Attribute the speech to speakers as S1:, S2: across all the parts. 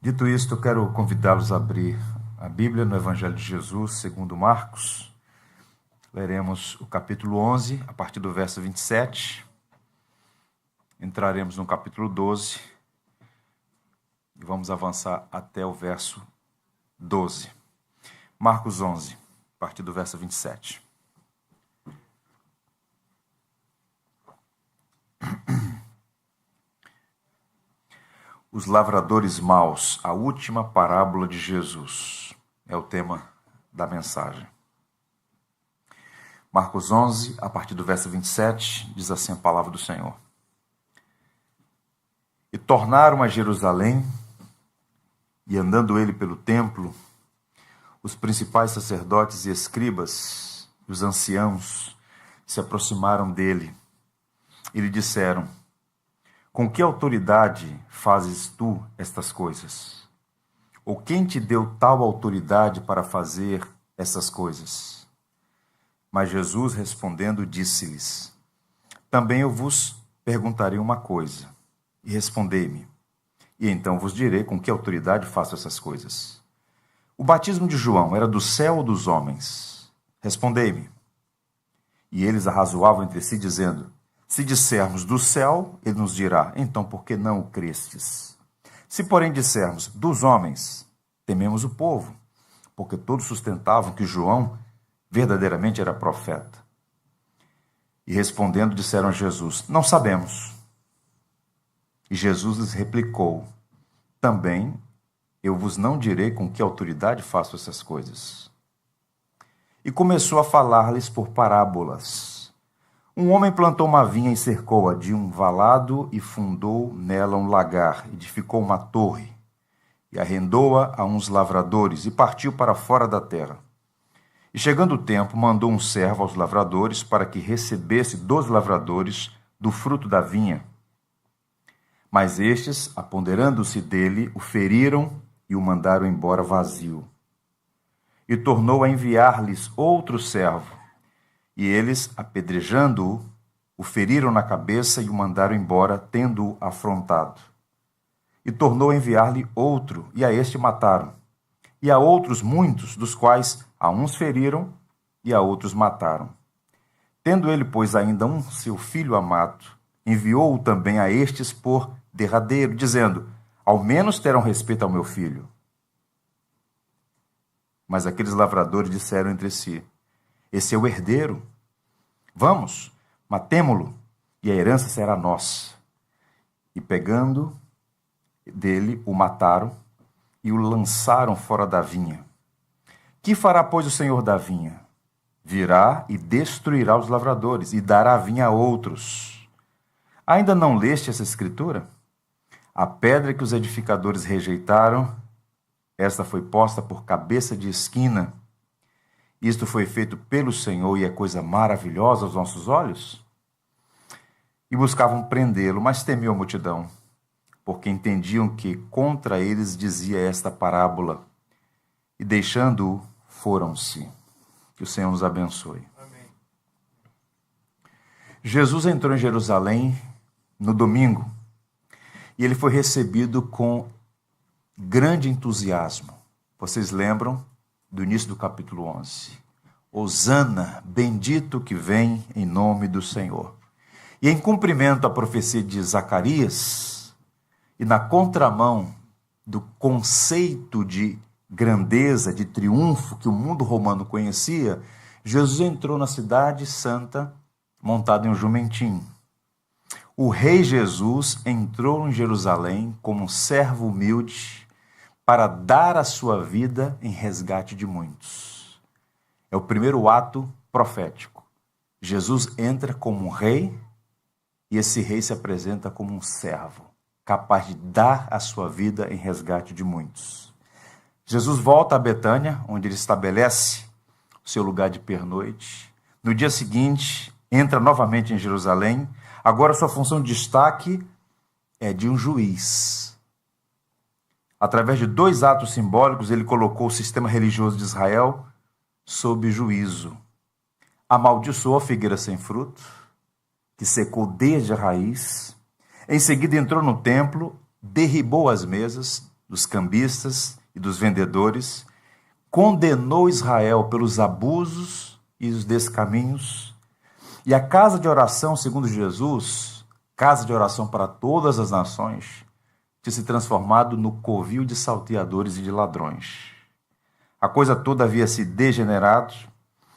S1: Dito isto, eu quero convidá-los a abrir a Bíblia no Evangelho de Jesus, segundo Marcos. Leremos o capítulo 11, a partir do verso 27. Entraremos no capítulo 12 e vamos avançar até o verso 12. Marcos 11, a partir do verso 27. Os lavradores maus, a última parábola de Jesus, é o tema da mensagem. Marcos 11, a partir do verso 27, diz assim a palavra do Senhor. E tornaram a Jerusalém, e andando ele pelo templo, os principais sacerdotes e escribas, os anciãos, se aproximaram dele e lhe disseram: com que autoridade fazes tu estas coisas? Ou quem te deu tal autoridade para fazer essas coisas? Mas Jesus, respondendo, disse-lhes: também eu vos perguntarei uma coisa, e respondei-me, e então vos direi com que autoridade faço essas coisas. O batismo de João era do céu ou dos homens? Respondei-me. E eles arrazoavam entre si, dizendo: se dissermos do céu, ele nos dirá: então por que não o crestes? Se, porém, dissermos dos homens, tememos o povo, porque todos sustentavam que João verdadeiramente era profeta. E respondendo, disseram a Jesus: não sabemos. E Jesus lhes replicou: também eu vos não direi com que autoridade faço essas coisas. E começou a falar-lhes por parábolas. Um homem plantou uma vinha e cercou-a de um valado e fundou nela um lagar, edificou uma torre e arrendou-a a uns lavradores e partiu para fora da terra. E chegando o tempo, mandou um servo aos lavradores para que recebesse dos lavradores do fruto da vinha. Mas estes, apoderando-se dele, o feriram e o mandaram embora vazio. E tornou a enviar-lhes outro servo. E eles, apedrejando-o, o feriram na cabeça e o mandaram embora, tendo-o afrontado. E tornou a enviar-lhe outro, e a este mataram. E a outros muitos, dos quais a uns feriram e a outros mataram. Tendo ele, pois, ainda um seu filho amado, enviou-o também a estes por derradeiro, dizendo: ao menos terão respeito ao meu filho. Mas aqueles lavradores disseram entre si: esse é o herdeiro. Vamos, matemo-lo, e a herança será nossa. E pegando dele, o mataram e o lançaram fora da vinha. Que fará, pois, o senhor da vinha? Virá e destruirá os lavradores, e dará a vinha a outros. Ainda não leste essa escritura? A pedra que os edificadores rejeitaram, esta foi posta por cabeça de esquina. Isto foi feito pelo Senhor e é coisa maravilhosa aos nossos olhos? E buscavam prendê-lo, mas temiam a multidão, porque entendiam que contra eles dizia esta parábola. E deixando-o, foram-se. Que o Senhor nos abençoe. Amém. Jesus entrou em Jerusalém no domingo e ele foi recebido com grande entusiasmo. Vocês lembram do início do capítulo 11. Hosana, bendito que vem em nome do Senhor. E em cumprimento à profecia de Zacarias, e na contramão do conceito de grandeza, de triunfo que o mundo romano conhecia, Jesus entrou na cidade santa montado em um jumentinho. O rei Jesus entrou em Jerusalém como um servo humilde, para dar a sua vida em resgate de muitos. É o primeiro ato profético. Jesus entra como um rei e esse rei se apresenta como um servo, capaz de dar a sua vida em resgate de muitos. Jesus volta a Betânia, onde ele estabelece o seu lugar de pernoite. No dia seguinte, entra novamente em Jerusalém. Agora sua função de destaque é de um juiz. Através de 2 atos simbólicos, ele colocou o sistema religioso de Israel sob juízo. Amaldiçoou a figueira sem fruto, que secou desde a raiz. Em seguida entrou no templo, derribou as mesas, dos cambistas e dos vendedores, condenou Israel pelos abusos e os descaminhos, e a casa de oração, segundo Jesus, casa de oração para todas as nações, tinha se transformado no covil de salteadores e de ladrões. A coisa toda havia se degenerado,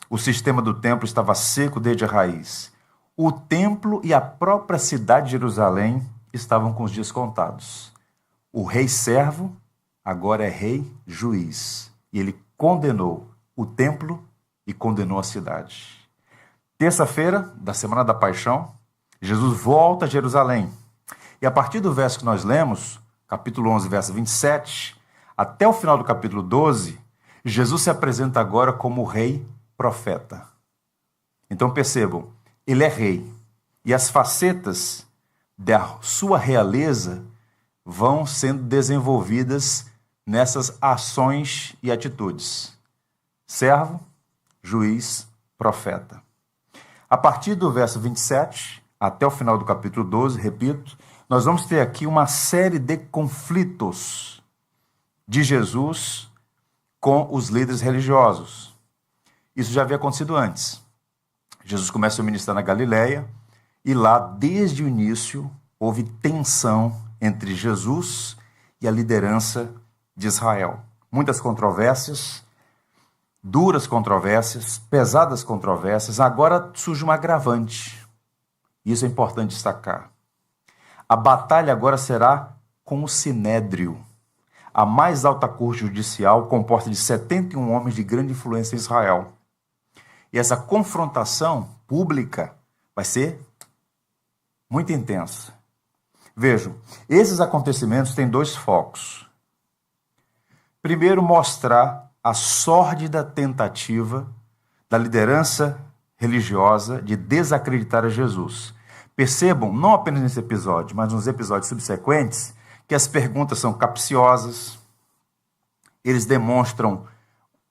S1: o sistema do templo estava seco desde a raiz. O templo e a própria cidade de Jerusalém estavam com os dias contados. O rei servo agora é rei juiz, e ele condenou o templo e condenou a cidade. Terça-feira da Semana da Paixão, Jesus volta a Jerusalém. E a partir do verso que nós lemos, capítulo 11, verso 27, até o final do capítulo 12, Jesus se apresenta agora como rei profeta. Então percebam, ele é rei. E as facetas da sua realeza vão sendo desenvolvidas nessas ações e atitudes. Servo, juiz, profeta. A partir do verso 27, até o final do capítulo 12, repito, nós vamos ter aqui uma série de conflitos de Jesus com os líderes religiosos. Isso já havia acontecido antes. Jesus começa a ministrar na Galileia e lá, desde o início, houve tensão entre Jesus e a liderança de Israel. Muitas controvérsias, duras controvérsias, pesadas controvérsias. Agora surge um agravante. Isso é importante destacar. A batalha agora será com o Sinédrio. A mais alta corte judicial, composta de 71 homens de grande influência em Israel. E essa confrontação pública vai ser muito intensa. Vejam, esses acontecimentos têm dois focos. Primeiro, mostrar a sórdida tentativa da liderança religiosa de desacreditar a Jesus. Percebam, não apenas nesse episódio, mas nos episódios subsequentes, que as perguntas são capciosas, eles demonstram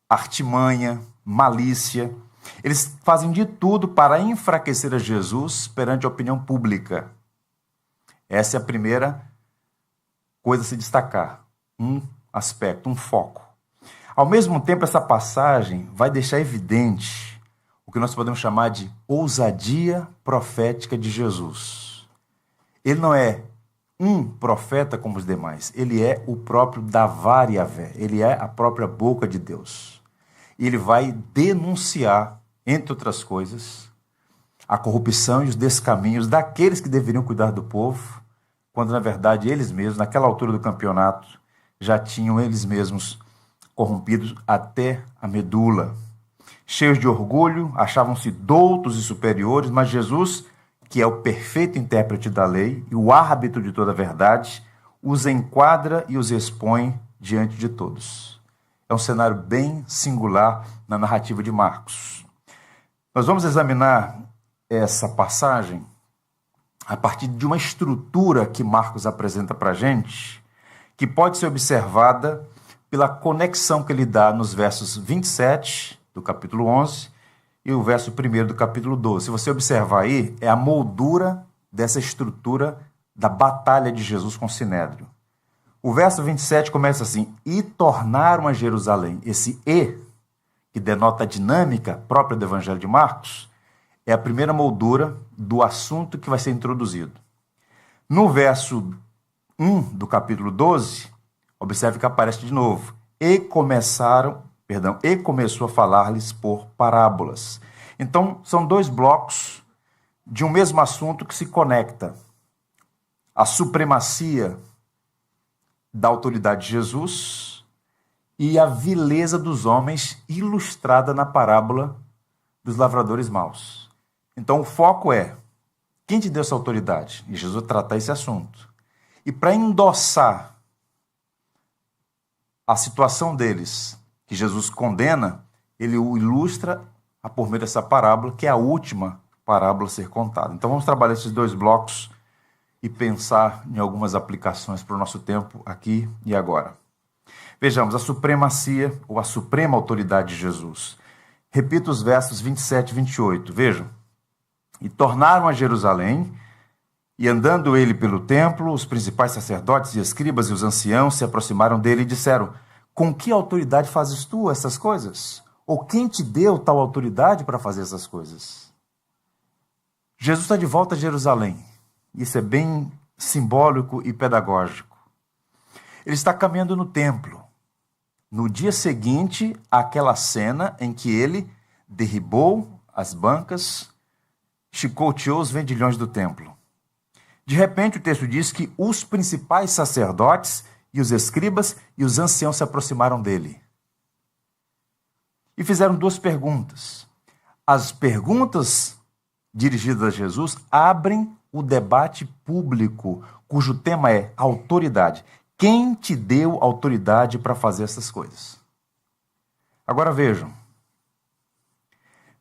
S1: artimanha, malícia, eles fazem de tudo para enfraquecer a Jesus perante a opinião pública. Essa é a primeira coisa a se destacar, um aspecto, um foco. Ao mesmo tempo, essa passagem vai deixar evidente o que nós podemos chamar de ousadia profética de Jesus. Ele não é um profeta como os demais, ele é o próprio Davar Yavé, ele é a própria boca de Deus. E ele vai denunciar, entre outras coisas, a corrupção e os descaminhos daqueles que deveriam cuidar do povo, quando na verdade eles mesmos, naquela altura do campeonato, já tinham eles mesmos corrompidos até a medula. Cheios de orgulho, achavam-se doutos e superiores, mas Jesus, que é o perfeito intérprete da lei e o árbitro de toda a verdade, os enquadra e os expõe diante de todos. É um cenário bem singular na narrativa de Marcos. Nós vamos examinar essa passagem a partir de uma estrutura que Marcos apresenta para a gente, que pode ser observada pela conexão que ele dá nos versos 27 do capítulo 11 e o verso 1 do capítulo 12. Se você observar aí, é a moldura dessa estrutura da batalha de Jesus com o Sinédrio. O verso 27 começa assim: e tornaram a Jerusalém. Esse "e", que denota a dinâmica própria do Evangelho de Marcos, é a primeira moldura do assunto que vai ser introduzido. No verso 1 do capítulo 12, observe que aparece de novo: e começou a falar-lhes por parábolas. Então, são dois blocos de um mesmo assunto que se conecta. A supremacia da autoridade de Jesus e a vileza dos homens ilustrada na parábola dos lavradores maus. Então, o foco é: quem te deu essa autoridade? E Jesus vai tratar esse assunto. E para endossar a situação deles, que Jesus condena, ele o ilustra por meio dessa parábola, que é a última parábola a ser contada. Então vamos trabalhar esses dois blocos e pensar em algumas aplicações para o nosso tempo aqui e agora. Vejamos a supremacia ou a suprema autoridade de Jesus. Repito os versos 27 e 28. Vejam: e tornaram a Jerusalém E andando ele pelo templo, os principais sacerdotes e escribas e os anciãos se aproximaram dele e disseram: com que autoridade fazes tu essas coisas? Ou quem te deu tal autoridade para fazer essas coisas? Jesus está de volta a Jerusalém. Isso é bem simbólico e pedagógico. Ele está caminhando no templo. No dia seguinte, àquela cena em que ele derribou as bancas, chicoteou os vendilhões do templo. De repente, o texto diz que os principais sacerdotes e os escribas e os anciãos se aproximaram dele. E fizeram duas perguntas. As perguntas dirigidas a Jesus abrem o debate público, cujo tema é autoridade. Quem te deu autoridade para fazer essas coisas? Agora vejam.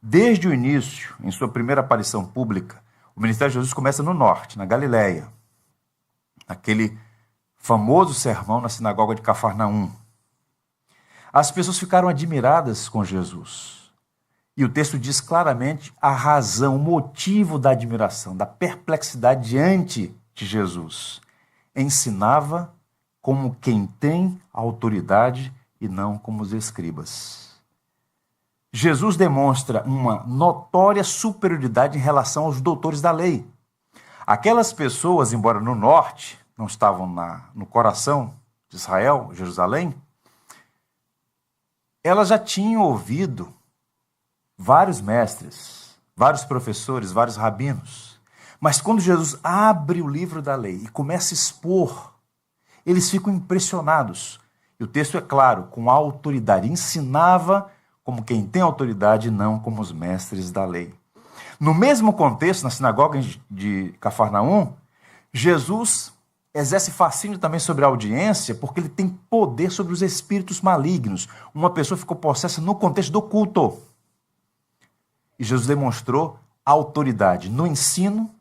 S1: Desde o início, em sua primeira aparição pública, o ministério de Jesus começa no norte, na Galileia, naquele famoso sermão na sinagoga de Cafarnaum. As pessoas ficaram admiradas com Jesus. E o texto diz claramente a razão, o motivo da admiração, da perplexidade diante de Jesus. Ensinava como quem tem autoridade e não como os escribas. Jesus demonstra uma notória superioridade em relação aos doutores da lei. Aquelas pessoas, embora no norte, não estavam no coração de Israel, Jerusalém, elas já tinham ouvido vários mestres, vários professores, vários rabinos. Mas quando Jesus abre o livro da lei e começa a expor, eles ficam impressionados. E o texto é claro, com autoridade. Ensinava como quem tem autoridade, não como os mestres da lei. No mesmo contexto, na sinagoga de Cafarnaum, Jesus exerce fascínio também sobre a audiência, porque ele tem poder sobre os espíritos malignos. Uma pessoa ficou possessa no contexto do culto. E Jesus demonstrou autoridade no ensino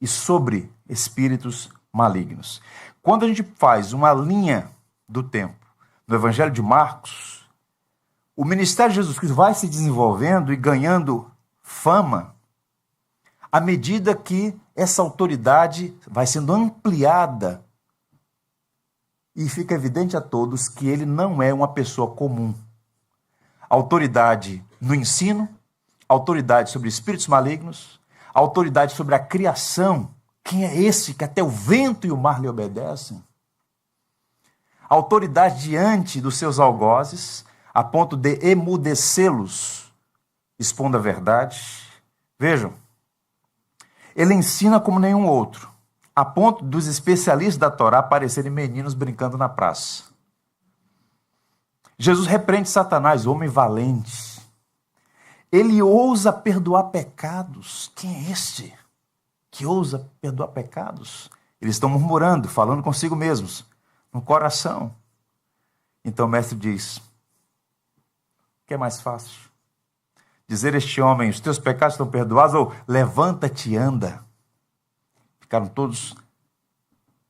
S1: e sobre espíritos malignos. Quando a gente faz uma linha do tempo no Evangelho de Marcos, o ministério de Jesus Cristo vai se desenvolvendo e ganhando fama à medida que essa autoridade vai sendo ampliada e fica evidente a todos que ele não é uma pessoa comum. Autoridade no ensino, autoridade sobre espíritos malignos, autoridade sobre a criação. Quem é esse que até o vento e o mar lhe obedecem? Autoridade diante dos seus algozes, a ponto de emudecê-los, expondo a verdade. Vejam, ele ensina como nenhum outro, a ponto dos especialistas da Torá parecerem meninos brincando na praça. Jesus repreende Satanás, homem valente. Ele ousa perdoar pecados. Quem é este que ousa perdoar pecados? Eles estão murmurando, falando consigo mesmos, no coração. Então o mestre diz: o que é mais fácil? Dizer a este homem: os teus pecados estão perdoados, ou levanta-te e anda? Ficaram todos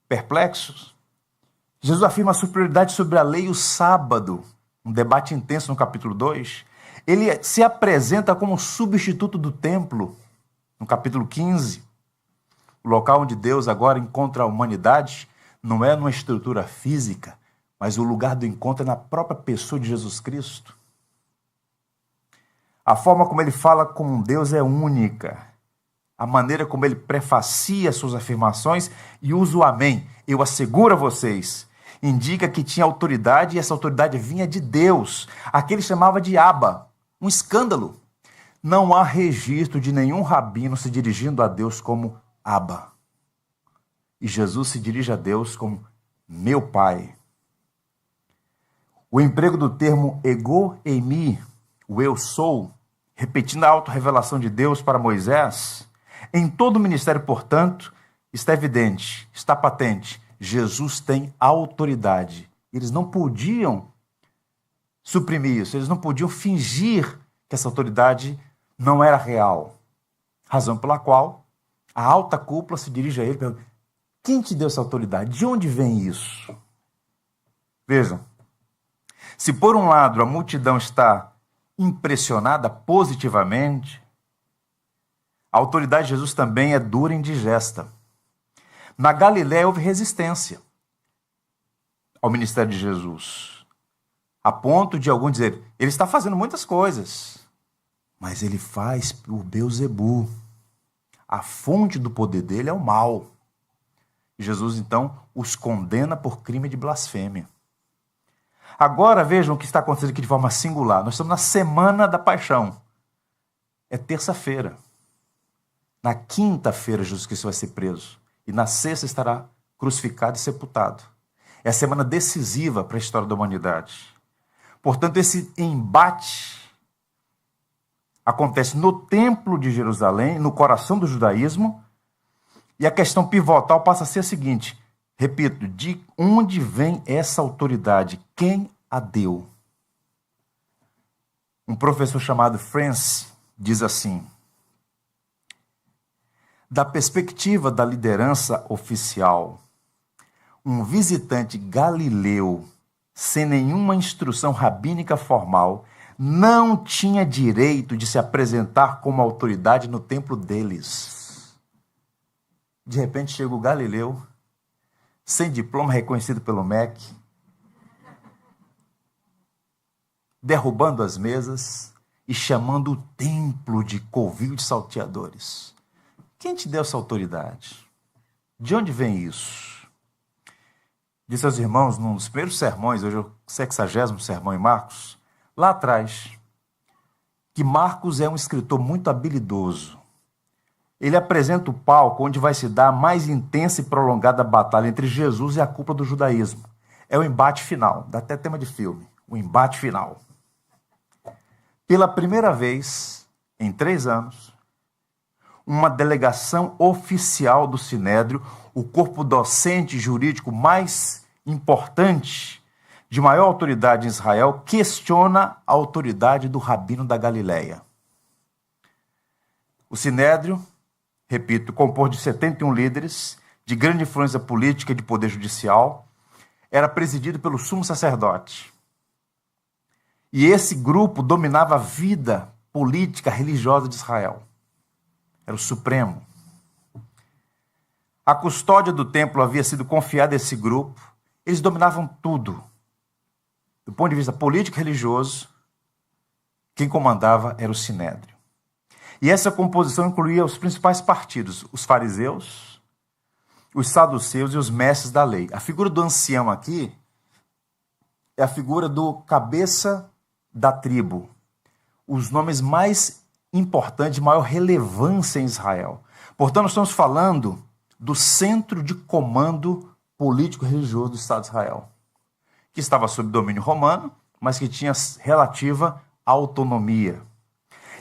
S1: perplexos. Jesus afirma a superioridade sobre a lei e o sábado, um debate intenso no capítulo 2. Ele se apresenta como substituto do templo, no capítulo 15. O local onde Deus agora encontra a humanidade não é numa estrutura física, mas o lugar do encontro é na própria pessoa de Jesus Cristo. A forma como ele fala com Deus é única. A maneira como ele prefacia suas afirmações e usa o amém, eu asseguro a vocês, indica que tinha autoridade e essa autoridade vinha de Deus. Aqui ele chamava de Abba, um escândalo. Não há registro de nenhum rabino se dirigindo a Deus como Abba. E Jesus se dirige a Deus como meu Pai. O emprego do termo ego eimi, o eu sou, repetindo a autorrevelação de Deus para Moisés, em todo o ministério, portanto, está evidente, está patente, Jesus tem autoridade. Eles não podiam suprimir isso, eles não podiam fingir que essa autoridade não era real. Razão pela qual a alta cúpula se dirige a ele e pergunta: quem te deu essa autoridade? De onde vem isso? Vejam, se por um lado a multidão está impressionada positivamente, a autoridade de Jesus também é dura e indigesta. Na Galiléia houve resistência ao ministério de Jesus, a ponto de alguns dizer, ele está fazendo muitas coisas, mas ele faz por Beelzebu. A fonte do poder dele é o mal. E Jesus, então, os condena por crime de blasfêmia. Agora vejam o que está acontecendo aqui de forma singular. Nós estamos na semana da paixão. É terça-feira. Na quinta-feira, Jesus Cristo vai ser preso. E na sexta estará crucificado e sepultado. É a semana decisiva para a história da humanidade. Portanto, esse embate acontece no templo de Jerusalém, no coração do judaísmo, e a questão pivotal passa a ser a seguinte, repito, de onde vem essa autoridade? Quem a deu? Um professor chamado Francis diz assim, da perspectiva da liderança oficial, um visitante galileu, sem nenhuma instrução rabínica formal, não tinha direito de se apresentar como autoridade no templo deles. De repente chega o galileu, sem diploma reconhecido pelo MEC, derrubando as mesas e chamando o templo de covil de salteadores. Quem te deu essa autoridade? De onde vem isso? Disse aos irmãos, num dos primeiros sermões, hoje é o 60º sermão em Marcos, lá atrás, que Marcos é um escritor muito habilidoso. Ele apresenta o palco onde vai se dar a mais intensa e prolongada batalha entre Jesus e a cúpula do judaísmo. É o embate final, dá até tema de filme, o embate final. Pela primeira vez, em 3 anos, uma delegação oficial do Sinédrio, o corpo docente e jurídico mais importante, de maior autoridade em Israel, questiona a autoridade do rabino da Galileia. O Sinédrio, repito, composto de 71 líderes, de grande influência política e de poder judicial, era presidido pelo sumo sacerdote. E esse grupo dominava a vida política religiosa de Israel. Era o Supremo. A custódia do templo havia sido confiada a esse grupo. Eles dominavam tudo. Do ponto de vista político e religioso, quem comandava era o Sinédrio. E essa composição incluía os principais partidos, os fariseus, os saduceus e os mestres da lei. A figura do ancião aqui é a figura do cabeça da tribo. Os nomes mais importantes, de maior relevância em Israel. Portanto, nós estamos falando do centro de comando político-religioso do Estado de Israel, que estava sob domínio romano, mas que tinha relativa autonomia.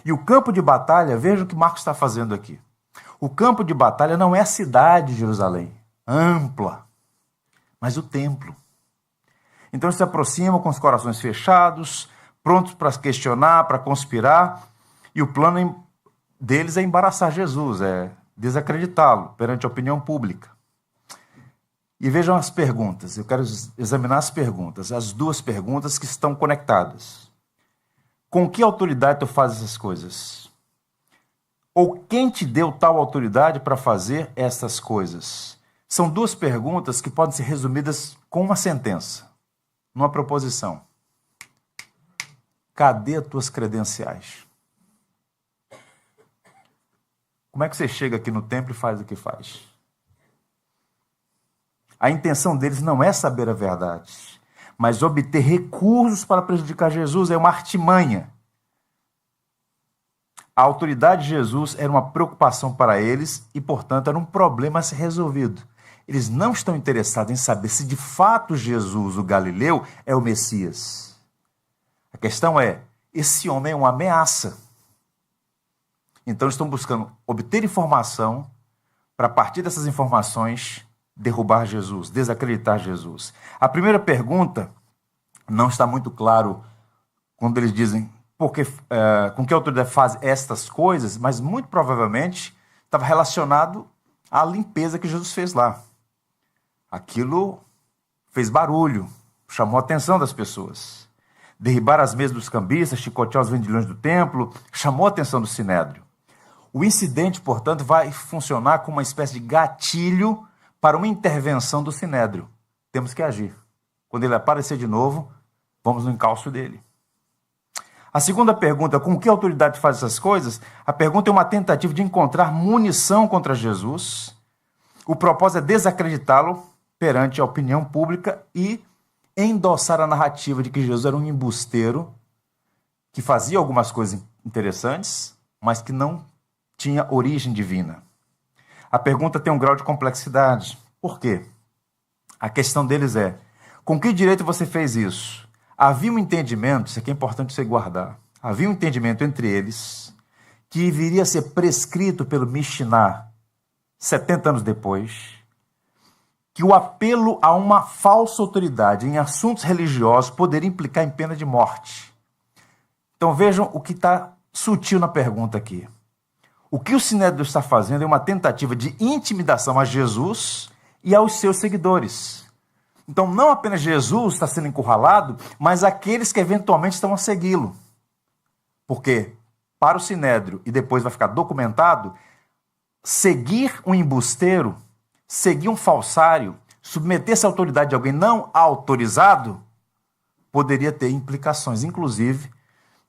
S1: E o campo de batalha, veja o que Marcos está fazendo aqui. O campo de batalha não é a cidade de Jerusalém, ampla, mas o templo. Então eles se aproximam com os corações fechados, prontos para questionar, para conspirar, e o plano deles é embaraçar Jesus, é desacreditá-lo perante a opinião pública. E vejam as perguntas, eu quero examinar as perguntas, as 2 perguntas que estão conectadas. Com que autoridade tu fazes essas coisas? Ou quem te deu tal autoridade para fazer essas coisas? São 2 perguntas que podem ser resumidas com uma sentença, numa proposição. Cadê as tuas credenciais? Como é que você chega aqui no templo e faz o que faz? A intenção deles não é saber a verdade, mas obter recursos para prejudicar Jesus, é uma artimanha. A autoridade de Jesus era uma preocupação para eles e, portanto, era um problema a ser resolvido. Eles não estão interessados em saber se de fato Jesus, o Galileu, é o Messias. A questão é, esse homem é uma ameaça. Então, eles estão buscando obter informação para, a partir dessas informações, derrubar Jesus, desacreditar Jesus. A primeira pergunta não está muito claro quando eles dizem com que autoridade faz estas coisas, mas muito provavelmente estava relacionado à limpeza que Jesus fez lá. Aquilo fez barulho, chamou a atenção das pessoas. Derribar as mesas dos cambistas, chicotear os vendilhões do templo, chamou a atenção do Sinédrio. O incidente, portanto, vai funcionar como uma espécie de gatilho para uma intervenção do Sinédrio. Temos que agir. Quando ele aparecer de novo, vamos no encalço dele. A segunda pergunta, com que autoridade faz essas coisas? A pergunta é uma tentativa de encontrar munição contra Jesus. O propósito é desacreditá-lo perante a opinião pública e endossar a narrativa de que Jesus era um embusteiro, que fazia algumas coisas interessantes, mas que não tinha origem divina. A pergunta tem um grau de complexidade. Por quê? A questão deles é, com que direito você fez isso? Havia um entendimento, isso aqui é importante você guardar, havia um entendimento entre eles que viria a ser prescrito pelo Mishnah 70 anos depois, que o apelo a uma falsa autoridade em assuntos religiosos poderia implicar em pena de morte. Então vejam o que está sutil na pergunta aqui. O que o Sinédrio está fazendo é uma tentativa de intimidação a Jesus e aos seus seguidores. Então, não apenas Jesus está sendo encurralado, mas aqueles que eventualmente estão a segui-lo. Porque, para o Sinédrio, e depois vai ficar documentado, seguir um embusteiro, seguir um falsário, submeter-se à autoridade de alguém não autorizado, poderia ter implicações, inclusive,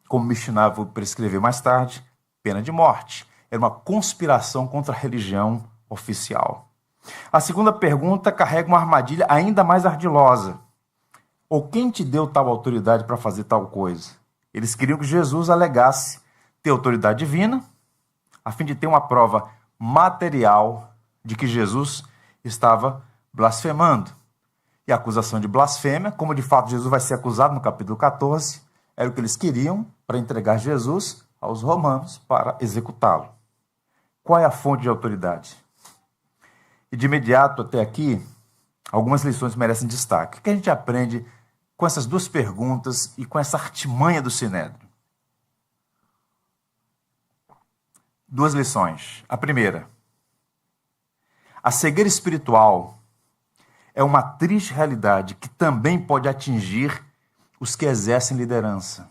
S1: como Mishnah vou prescrever mais tarde, pena de morte. Era uma conspiração contra a religião oficial. A segunda pergunta carrega uma armadilha ainda mais ardilosa. Ou quem te deu tal autoridade para fazer tal coisa? Eles queriam que Jesus alegasse ter autoridade divina, a fim de ter uma prova material de que Jesus estava blasfemando. E a acusação de blasfêmia, como de fato Jesus vai ser acusado no capítulo 14, era o que eles queriam para entregar Jesus aos romanos para executá-lo. Qual é a fonte de autoridade? E de imediato até aqui, algumas lições merecem destaque. O que a gente aprende com essas duas perguntas e com essa artimanha do Sinédrio? Duas lições. A primeira, a cegueira espiritual é uma triste realidade que também pode atingir os que exercem liderança.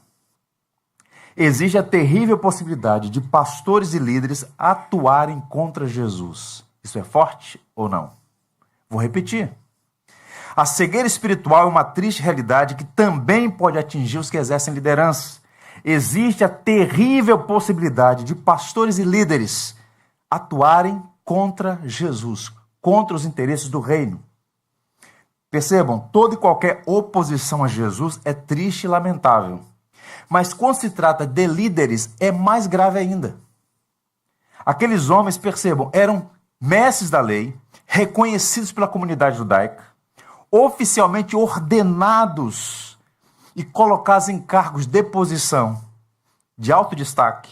S1: Existe a terrível possibilidade de pastores e líderes atuarem contra Jesus. Isso é forte ou não? Vou repetir. A cegueira espiritual é uma triste realidade que também pode atingir os que exercem liderança. Existe a terrível possibilidade de pastores e líderes atuarem contra Jesus, contra os interesses do reino. Percebam, toda e qualquer oposição a Jesus é triste e lamentável. Mas quando se trata de líderes, é mais grave ainda. Aqueles homens, percebam, eram mestres da lei, reconhecidos pela comunidade judaica, oficialmente ordenados e colocados em cargos de posição, de alto destaque.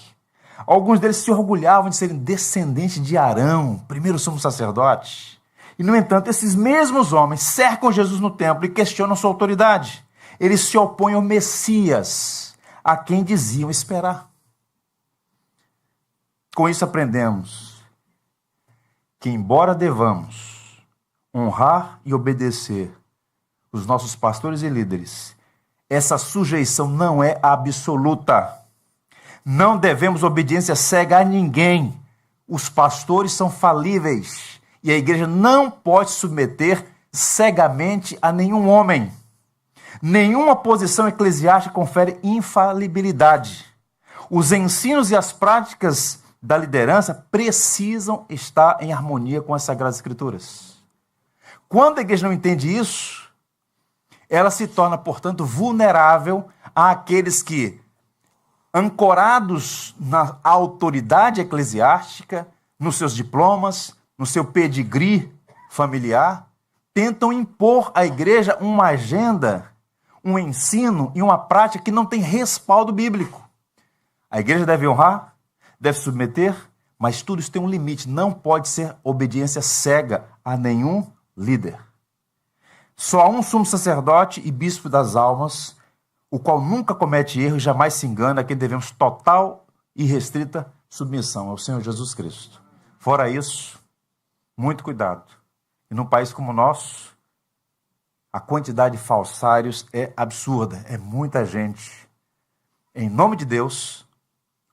S1: Alguns deles se orgulhavam de serem descendentes de Arão, primeiro sumo sacerdote. E, no entanto, esses mesmos homens cercam Jesus no templo e questionam sua autoridade. Eles se opõem ao Messias, a quem diziam esperar. Com isso aprendemos que, embora devamos honrar e obedecer os nossos pastores e líderes, essa sujeição não é absoluta. Não devemos obediência cega a ninguém. Os pastores são falíveis e a igreja não pode se submeter cegamente a nenhum homem. Nenhuma posição eclesiástica confere infalibilidade. Os ensinos e as práticas da liderança precisam estar em harmonia com as Sagradas Escrituras. Quando a igreja não entende isso, ela se torna, portanto, vulnerável àqueles que, ancorados na autoridade eclesiástica, nos seus diplomas, no seu pedigree familiar, tentam impor à igreja uma agenda, um ensino e uma prática que não tem respaldo bíblico. A igreja deve honrar, deve submeter, mas tudo isso tem um limite. Não pode ser obediência cega a nenhum líder. Só há um sumo sacerdote e bispo das almas, o qual nunca comete erro e jamais se engana, a quem devemos total e restrita submissão, ao Senhor Jesus Cristo. Fora isso, muito cuidado. E num país como o nosso, a quantidade de falsários é absurda. É muita gente, em nome de Deus,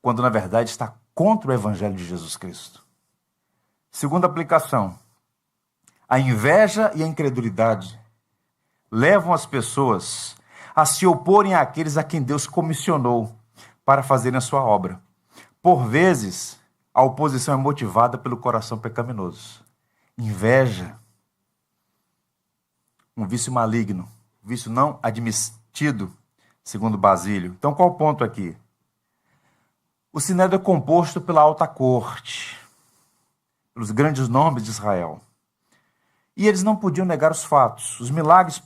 S1: quando na verdade está contra o Evangelho de Jesus Cristo. Segunda aplicação. A inveja e a incredulidade levam as pessoas a se oporem àqueles a quem Deus comissionou para fazerem a sua obra. Por vezes, a oposição é motivada pelo coração pecaminoso. Inveja, um vício maligno, vício não admitido, segundo Basílio. Então, qual o ponto aqui? O Sinédrio é composto pela alta corte, pelos grandes nomes de Israel. E eles não podiam negar os fatos. Os milagres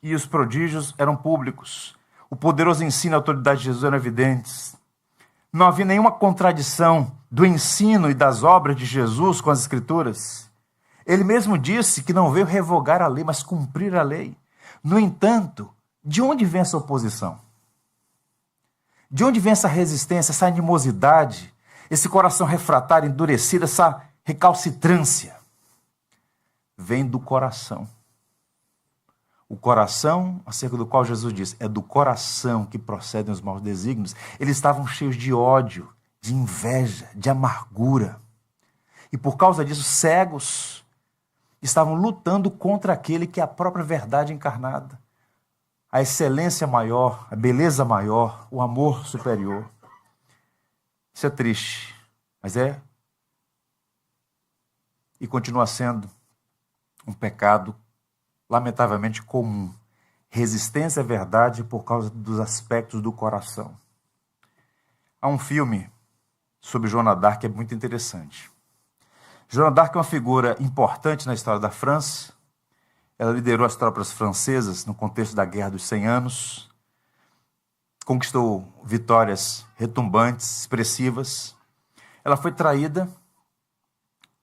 S1: e os prodígios eram públicos. O poderoso ensino e a autoridade de Jesus eram evidentes. Não havia nenhuma contradição do ensino e das obras de Jesus com as Escrituras. Ele mesmo disse que não veio revogar a lei, mas cumprir a lei. No entanto, de onde vem essa oposição? De onde vem essa resistência, essa animosidade, esse coração refratário, endurecido, essa recalcitrância? Vem do coração. O coração, acerca do qual Jesus diz, é do coração que procedem os maus desígnios. Eles estavam cheios de ódio, de inveja, de amargura. E por causa disso, cegos, estavam lutando contra aquele que é a própria verdade encarnada. A excelência maior, a beleza maior, o amor superior. Isso é triste, mas é e continua sendo um pecado lamentavelmente comum. Resistência à verdade por causa dos aspectos do coração. Há um filme sobre Joana d'Arc que é muito interessante. Joana d'Arc é uma figura importante na história da França. Ela liderou as tropas francesas no contexto da Guerra dos 100 Anos. Conquistou vitórias retumbantes, expressivas. Ela foi traída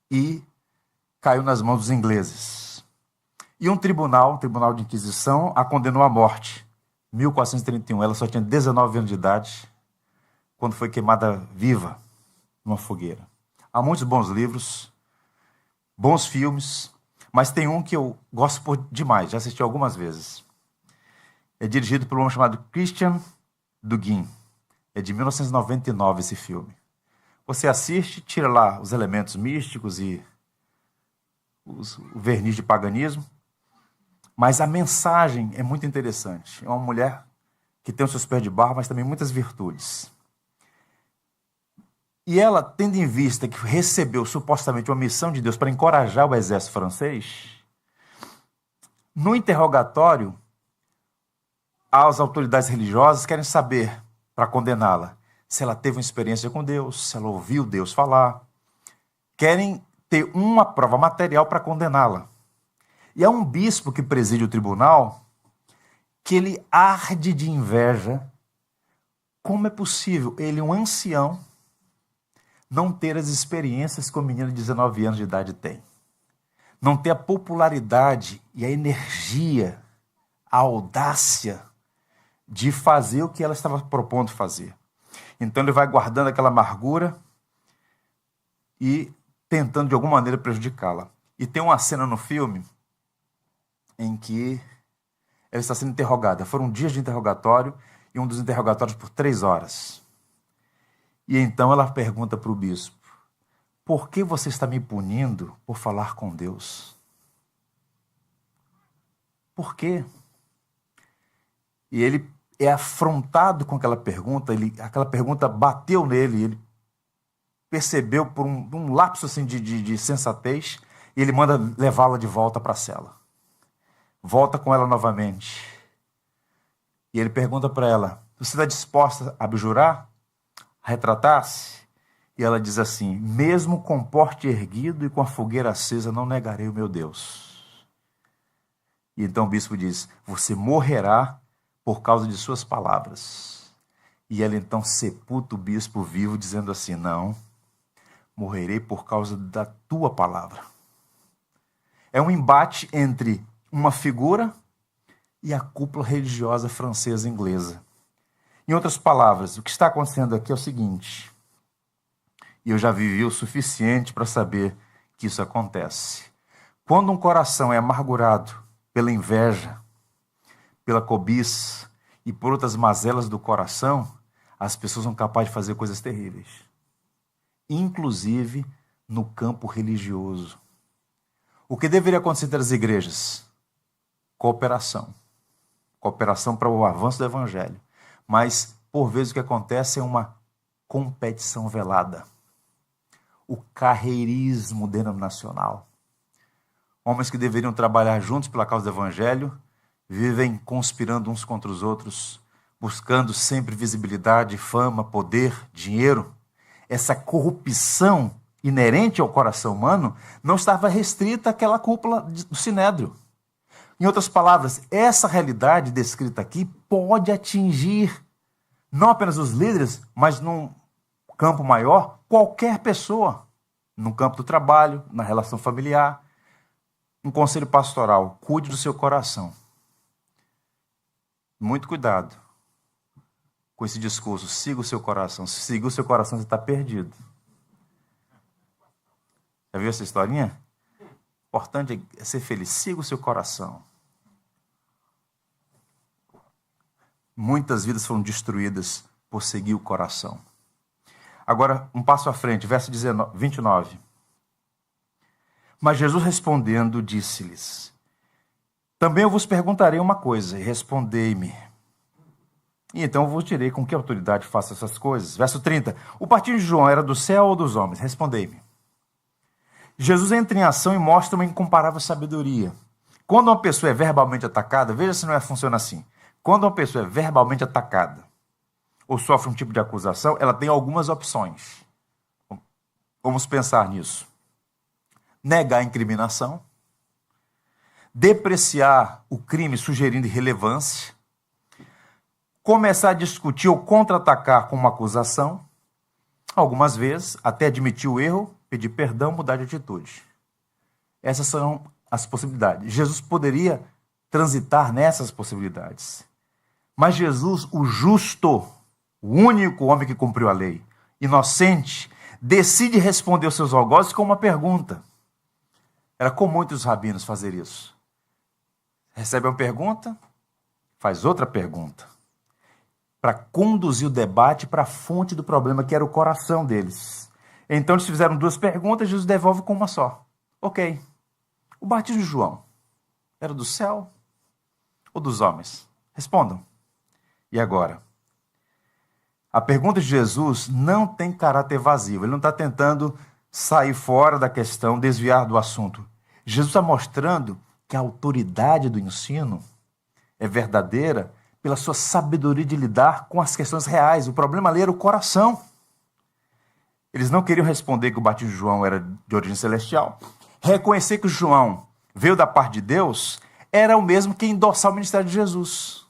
S1: e caiu nas mãos dos ingleses. E um tribunal de Inquisição, a condenou à morte. 1431, ela só tinha 19 anos de idade, quando foi queimada viva numa fogueira. Há muitos bons livros, bons filmes, mas tem um que eu gosto demais, já assisti algumas vezes. É dirigido por um homem chamado Christian Duguin. É de 1999 esse filme. Você assiste, tira lá os elementos místicos e o verniz de paganismo, mas a mensagem é muito interessante. É uma mulher que tem os seus pés de barro, mas também muitas virtudes. E ela, tendo em vista que recebeu supostamente uma missão de Deus para encorajar o exército francês, no interrogatório, as autoridades religiosas querem saber, para condená-la, se ela teve uma experiência com Deus, se ela ouviu Deus falar. Querem ter uma prova material para condená-la. E há um bispo que preside o tribunal que ele arde de inveja. Como é possível ele, um ancião, não ter as experiências que o menino de 19 anos de idade tem? Não ter a popularidade e a energia, a audácia de fazer o que ela estava propondo fazer. Então ele vai guardando aquela amargura e tentando de alguma maneira prejudicá-la. E tem uma cena no filme em que ela está sendo interrogada. Foram dias de interrogatório e um dos interrogatórios por 3 horas. E então ela pergunta para o bispo: por que você está me punindo por falar com Deus? Por quê? E ele é afrontado com aquela pergunta, aquela pergunta bateu nele, ele percebeu por um lapso assim, de sensatez, e ele manda levá-la de volta para a cela. Volta com ela novamente. E ele pergunta para ela: você está disposta a abjurar? A retratar-se? E ela diz assim: mesmo com porte erguido e com a fogueira acesa, não negarei o meu Deus. E então o bispo diz: você morrerá por causa de suas palavras. E ela então sepulta o bispo vivo, dizendo assim: não, morrerei por causa da tua palavra. É um embate entre uma figura e a cúpula religiosa francesa e inglesa. Em outras palavras, o que está acontecendo aqui é o seguinte, e eu já vivi o suficiente para saber que isso acontece. Quando um coração é amargurado pela inveja, pela cobiça e por outras mazelas do coração, as pessoas são capazes de fazer coisas terríveis. Inclusive no campo religioso. O que deveria acontecer entre as igrejas? Cooperação. Cooperação para o avanço do evangelho. Mas, por vezes, o que acontece é uma competição velada. O carreirismo denominacional. Homens que deveriam trabalhar juntos pela causa do evangelho, vivem conspirando uns contra os outros, buscando sempre visibilidade, fama, poder, dinheiro. Essa corrupção inerente ao coração humano não estava restrita àquela cúpula do Sinédrio. Em outras palavras, essa realidade descrita aqui pode atingir não apenas os líderes, mas num campo maior, qualquer pessoa. No campo do trabalho, na relação familiar. Um conselho pastoral, cuide do seu coração. Muito cuidado com esse discurso, siga o seu coração. Se seguir o seu coração, você está perdido. Já viu essa historinha? O importante é ser feliz, siga o seu coração. Muitas vidas foram destruídas por seguir o coração. Agora, um passo à frente, verso 29. Mas Jesus respondendo, disse-lhes: também eu vos perguntarei uma coisa, e respondei-me. E então eu vos direi com que autoridade faço essas coisas. Verso 30. O batismo de João era do céu ou dos homens? Respondei-me. Jesus entra em ação e mostra uma incomparável sabedoria. Quando uma pessoa é verbalmente atacada, veja se não funciona assim. Quando uma pessoa é verbalmente atacada, ou sofre um tipo de acusação, ela tem algumas opções. Vamos pensar nisso. Negar a incriminação, depreciar o crime sugerindo irrelevância, começar a discutir ou contra-atacar com uma acusação, algumas vezes até admitir o erro, pedir perdão, mudar de atitude. Essas são as possibilidades. Jesus poderia transitar nessas possibilidades. Mas Jesus, o justo, o único homem que cumpriu a lei, inocente, decide responder aos seus algozes com uma pergunta. Era comum entre os rabinos fazer isso. Recebe uma pergunta, faz outra pergunta, para conduzir o debate para a fonte do problema, que era o coração deles. Então eles fizeram duas perguntas, Jesus devolve com uma só. Ok, o batismo de João era do céu ou dos homens? Respondam. E agora? A pergunta de Jesus não tem caráter vazio. Ele não está tentando sair fora da questão, desviar do assunto. Jesus está mostrando que a autoridade do ensino é verdadeira pela sua sabedoria de lidar com as questões reais. O problema ali era o coração. Eles não queriam responder que o batismo de João era de origem celestial. Reconhecer que João veio da parte de Deus era o mesmo que endossar o ministério de Jesus.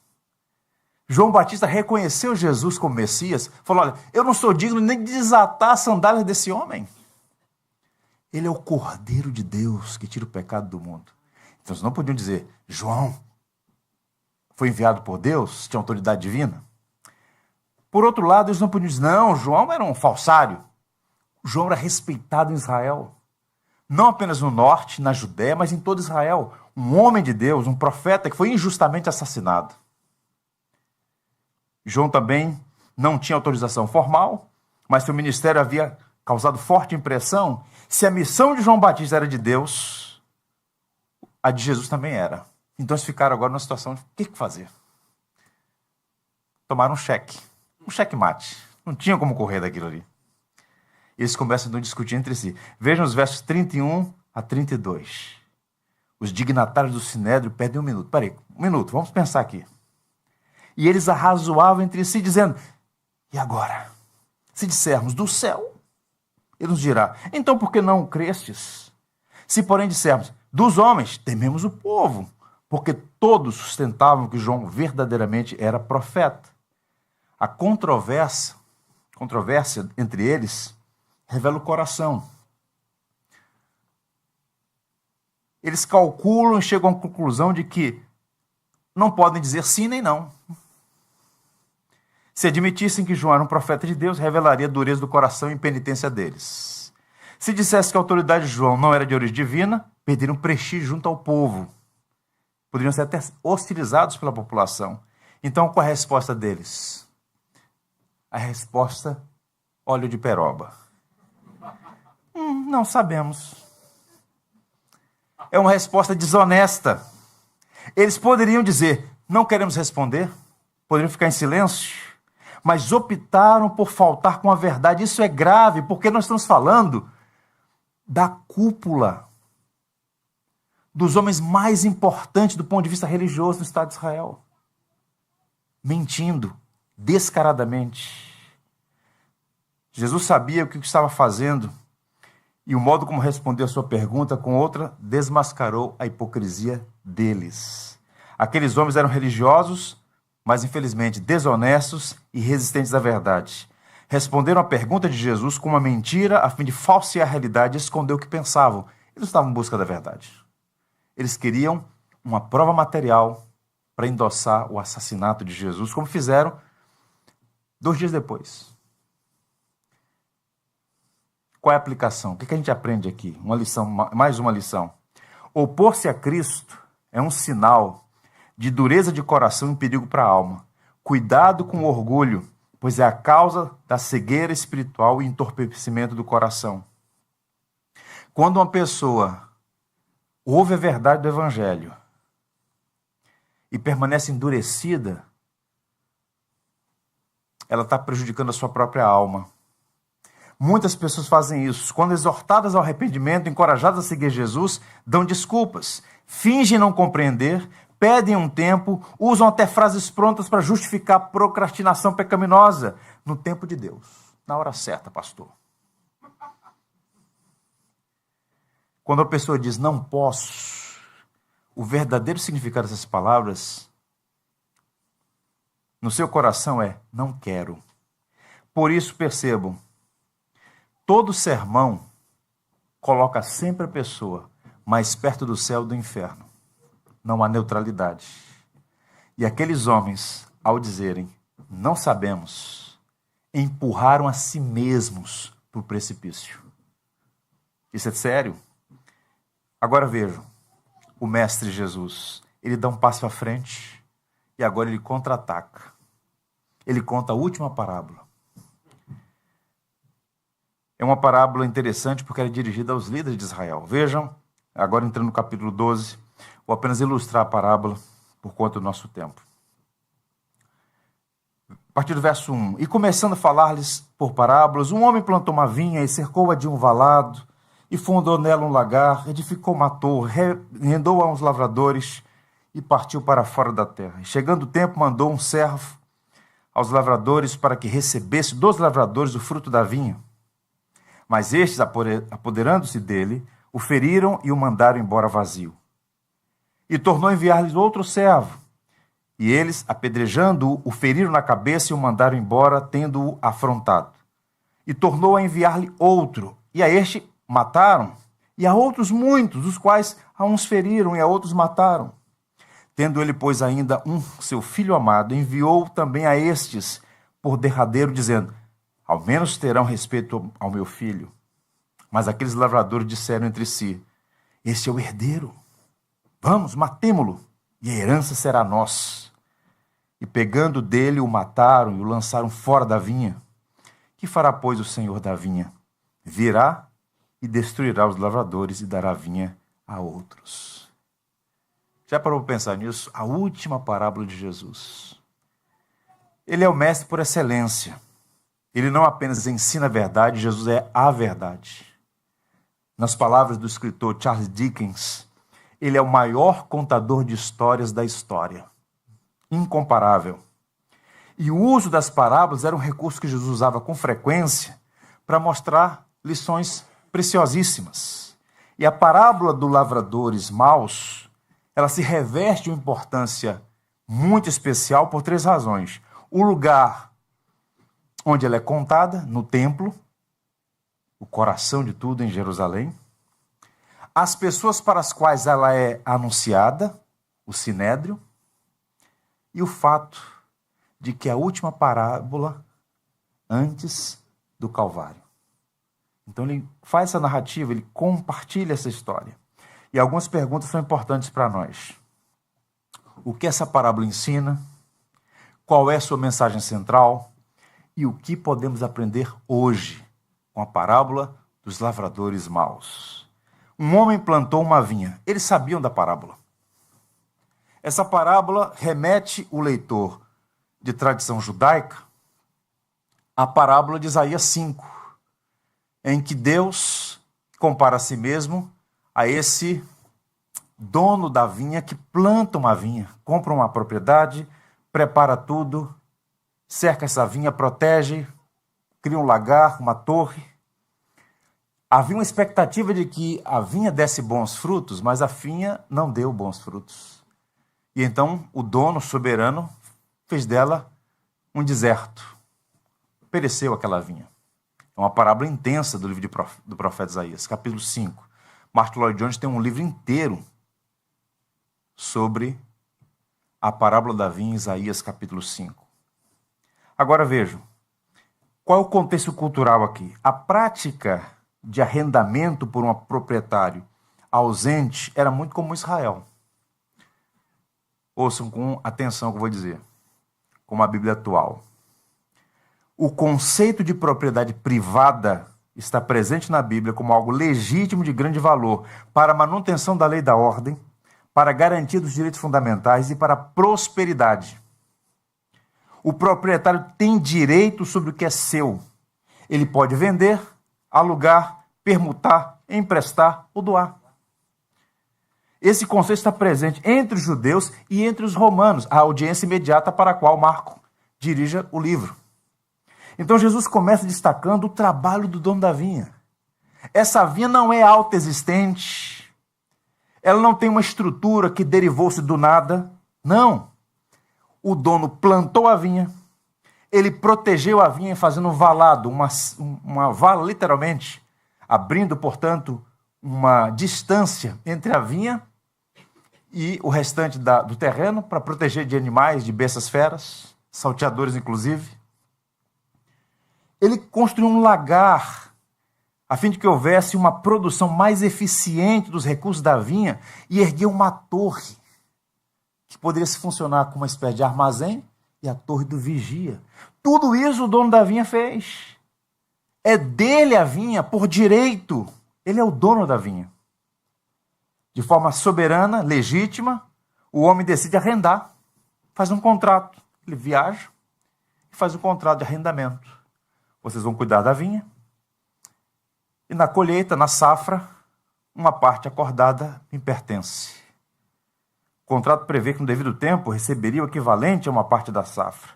S1: João Batista reconheceu Jesus como Messias, falou: olha, eu não sou digno nem de desatar as sandálias desse homem. Ele é o Cordeiro de Deus que tira o pecado do mundo. Então eles não podiam dizer: João foi enviado por Deus, tinha autoridade divina. Por outro lado, eles não podiam dizer: não, João era um falsário. João era respeitado em Israel. Não apenas no norte, na Judéia, mas em todo Israel. Um homem de Deus, um profeta que foi injustamente assassinado. João também não tinha autorização formal, mas seu ministério havia causado forte impressão. Se a missão de João Batista era de Deus, a de Jesus também era. Então eles ficaram agora numa situação de o que fazer? Tomaram um checkmate. Não tinha como correr daquilo ali. Eles começam então a discutir entre si. Vejam os versos 31 a 32. Os dignatários do Sinédrio perdem um minuto. Peraí, um minuto, vamos pensar aqui. E eles arrazoavam entre si, dizendo: e agora? Se dissermos do céu, ele nos dirá: então por que não crestes? Se porém dissermos dos homens, tememos o povo, porque todos sustentavam que João verdadeiramente era profeta. A controvérsia entre eles revela o coração. Eles calculam e chegam à conclusão de que não podem dizer sim nem não. Se admitissem que João era um profeta de Deus, revelaria a dureza do coração e impenitência deles. Se dissesse que a autoridade de João não era de origem divina, perderiam prestígio junto ao povo. Poderiam ser até hostilizados pela população. Então, qual é a resposta deles? A resposta: óleo de peroba. Não sabemos. É uma resposta desonesta. Eles poderiam dizer, não queremos responder, poderiam ficar em silêncio, mas optaram por faltar com a verdade. Isso é grave, porque nós estamos falando da cúpula dos homens mais importantes do ponto de vista religioso do Estado de Israel. Mentindo descaradamente. Jesus sabia o que estava fazendo e o modo como respondeu a sua pergunta com outra desmascarou a hipocrisia deles. Aqueles homens eram religiosos, mas infelizmente desonestos e resistentes à verdade. Responderam à pergunta de Jesus com uma mentira a fim de falsear a realidade e esconder o que pensavam. Eles não estavam em busca da verdade. Eles queriam uma prova material para endossar o assassinato de Jesus, como fizeram 2 dias depois. Qual é a aplicação? O que a gente aprende aqui? Uma lição, mais uma lição. Opor-se a Cristo é um sinal de dureza de coração e perigo para a alma. Cuidado com o orgulho, pois é a causa da cegueira espiritual e entorpecimento do coração. Quando uma pessoa ouve a verdade do Evangelho e permanece endurecida, ela está prejudicando a sua própria alma. Muitas pessoas fazem isso. Quando exortadas ao arrependimento, encorajadas a seguir Jesus, dão desculpas, fingem não compreender, pedem um tempo, usam até frases prontas para justificar a procrastinação pecaminosa no tempo de Deus. Na hora certa, pastor. Quando a pessoa diz não posso, o verdadeiro significado dessas palavras no seu coração é não quero. Por isso, percebam, todo sermão coloca sempre a pessoa mais perto do céu e do inferno. Não há neutralidade. E aqueles homens, ao dizerem, não sabemos, empurraram a si mesmos para o precipício. Isso é sério? Agora vejam, o Mestre Jesus, ele dá um passo à frente e agora ele contra-ataca. Ele conta a última parábola. É uma parábola interessante porque ela é dirigida aos líderes de Israel. Vejam, agora entrando no capítulo 12, vou apenas ilustrar a parábola por conta do nosso tempo. A partir do verso 1. E começando a falar-lhes por parábolas, um homem plantou uma vinha e cercou-a de um valado, e fundou nela um lagar, edificou uma torre, rendou a uns lavradores e partiu para fora da terra. E chegando o tempo, mandou um servo aos lavradores para que recebesse dos lavradores o fruto da vinha. Mas estes, apoderando-se dele, o feriram e o mandaram embora vazio. E tornou a enviar-lhes outro servo. E eles, apedrejando-o, o feriram na cabeça e o mandaram embora, tendo-o afrontado. E tornou a enviar-lhe outro. E a este mataram. E a outros muitos, os quais a uns feriram e a outros mataram. Tendo ele, pois, ainda seu filho amado, enviou também a estes por derradeiro, dizendo, ao menos terão respeito ao meu filho. Mas aqueles lavradores disseram entre si, este é o herdeiro. Vamos, matemo-lo, e a herança será nossa. E pegando dele, o mataram e o lançaram fora da vinha. Que fará, pois, o senhor da vinha? Virá e destruirá os lavradores e dará a vinha a outros. Já parou para pensar nisso? A última parábola de Jesus. Ele é o mestre por excelência. Ele não apenas ensina a verdade, Jesus é a verdade. Nas palavras do escritor Charles Dickens, ele é o maior contador de histórias da história. Incomparável. E o uso das parábolas era um recurso que Jesus usava com frequência para mostrar lições preciosíssimas. E a parábola dos lavradores maus, ela se reveste de uma importância muito especial por 3 razões. O lugar onde ela é contada, no templo, o coração de tudo em Jerusalém. As pessoas para as quais ela é anunciada, o sinédrio. E o fato de que a última parábola antes do Calvário. Então ele faz essa narrativa, ele compartilha essa história. E algumas perguntas são importantes para nós. O que essa parábola ensina? Qual é a sua mensagem central? E o que podemos aprender hoje com a parábola dos lavradores maus? Um homem plantou uma vinha. Eles sabiam da parábola. Essa parábola remete o leitor de tradição judaica à parábola de Isaías 5, em que Deus compara a si mesmo a esse dono da vinha que planta uma vinha, compra uma propriedade, prepara tudo, cerca essa vinha, protege, cria um lagar, uma torre. Havia uma expectativa de que a vinha desse bons frutos, mas a vinha não deu bons frutos. E então o dono soberano fez dela um deserto. Pereceu aquela vinha. É uma parábola intensa do livro do profeta Isaías, capítulo 5. Martin Lloyd Jones tem um livro inteiro sobre a parábola da vinha em Isaías, capítulo 5. Agora vejam, qual é o contexto cultural aqui? A prática de arrendamento por um proprietário ausente era muito comum em Israel. Ouçam com atenção o que eu vou dizer, como a Bíblia atual. O conceito de propriedade privada está presente na Bíblia como algo legítimo de grande valor para a manutenção da lei e da ordem, para a garantia dos direitos fundamentais e para a prosperidade. O proprietário tem direito sobre o que é seu. Ele pode vender, alugar, permutar, emprestar ou doar. Esse conceito está presente entre os judeus e entre os romanos, a audiência imediata para a qual Marco dirige o livro. Então Jesus começa destacando o trabalho do dono da vinha. Essa vinha não é autoexistente, ela não tem uma estrutura que derivou-se do nada, não. O dono plantou a vinha, ele protegeu a vinha fazendo um valado, uma vala literalmente, abrindo, portanto, uma distância entre a vinha e o restante do terreno para proteger de animais, de bestas feras, salteadores inclusive. Ele construiu um lagar a fim de que houvesse uma produção mais eficiente dos recursos da vinha e ergueu uma torre que poderia funcionar como uma espécie de armazém e a torre do vigia. Tudo isso o dono da vinha fez. É dele a vinha por direito. Ele é o dono da vinha. De forma soberana, legítima, o homem decide arrendar, faz um contrato. Ele viaja e faz um contrato de arrendamento. Vocês vão cuidar da vinha e na colheita, na safra, uma parte acordada me pertence. O contrato prevê que no devido tempo receberia o equivalente a uma parte da safra.